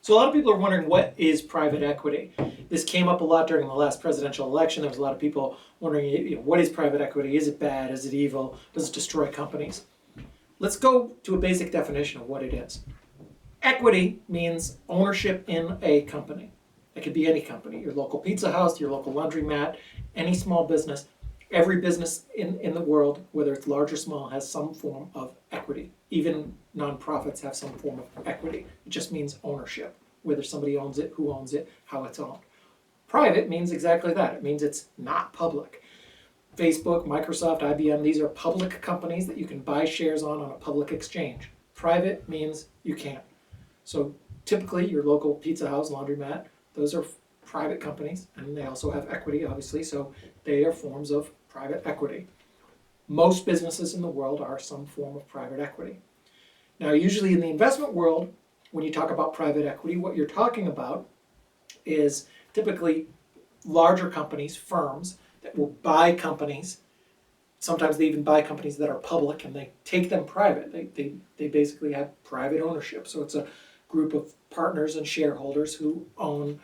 So a lot of people are wondering, what is private equity? This came up a lot during the last presidential election. There was a lot of people wondering, what is private equity? Is it bad? Is it evil? Does it destroy companies? Let's go to a basic definition of what it is. Equity means ownership in a company. It could be any company, your local pizza house, your local laundromat, any small business. Every business in the world, whether it's large or small, has some form of equity. Even nonprofits have some form of equity. It just means ownership, whether somebody owns it, who owns it, how it's owned. Private means exactly that. It means it's not public. Facebook, Microsoft, IBM, these are public companies that you can buy shares on a public exchange. Private means you can't. So typically your local pizza house, laundromat, those are private companies, and they also have equity, obviously, so they are forms of private equity. Most businesses in the world are some form of private equity. Now, usually in the investment world, when you talk about private equity, what you're talking about is typically larger companies, firms, that will buy companies. Sometimes they even buy companies that are public and they take them private. They basically have private ownership. So it's a group of partners and shareholders who own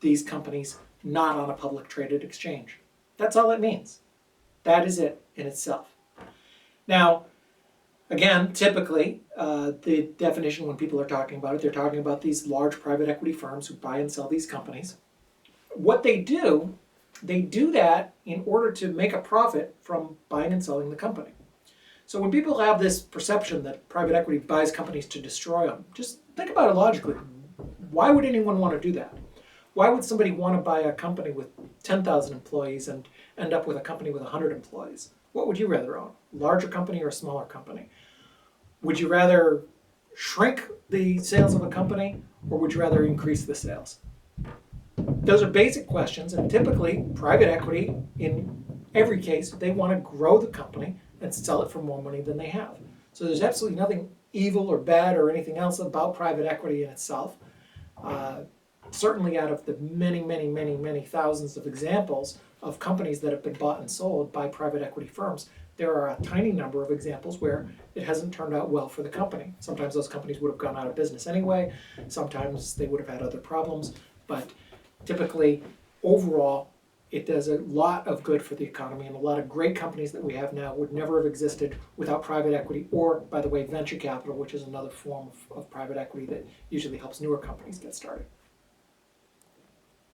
these companies not on a public traded exchange. That's all it means. That is it in itself. Now, again, typically, the definition when people are talking about it, they're talking about these large private equity firms who buy and sell these companies. What they do that in order to make a profit from buying and selling the company. So when people have this perception that private equity buys companies to destroy them, just think about it logically. Why would anyone want to do that? Why would somebody want to buy a company with 10,000 employees and end up with a company with 100 employees? What would you rather own? A larger company or a smaller company? Would you rather shrink the sales of a company, or would you rather increase the sales? Those are basic questions, and typically private equity, in every case, they want to grow the company and sell it for more money than they have. So there's absolutely nothing evil or bad or anything else about private equity in itself. Certainly out of the many thousands of examples of companies that have been bought and sold by private equity firms, there are a tiny number of examples where it hasn't turned out well for the company. Sometimes those companies would have gone out of business anyway. Sometimes they would have had other problems. But typically, overall, it does a lot of good for the economy, and a lot of great companies that we have now would never have existed without private equity or, by the way, venture capital, which is another form of private equity that usually helps newer companies get started.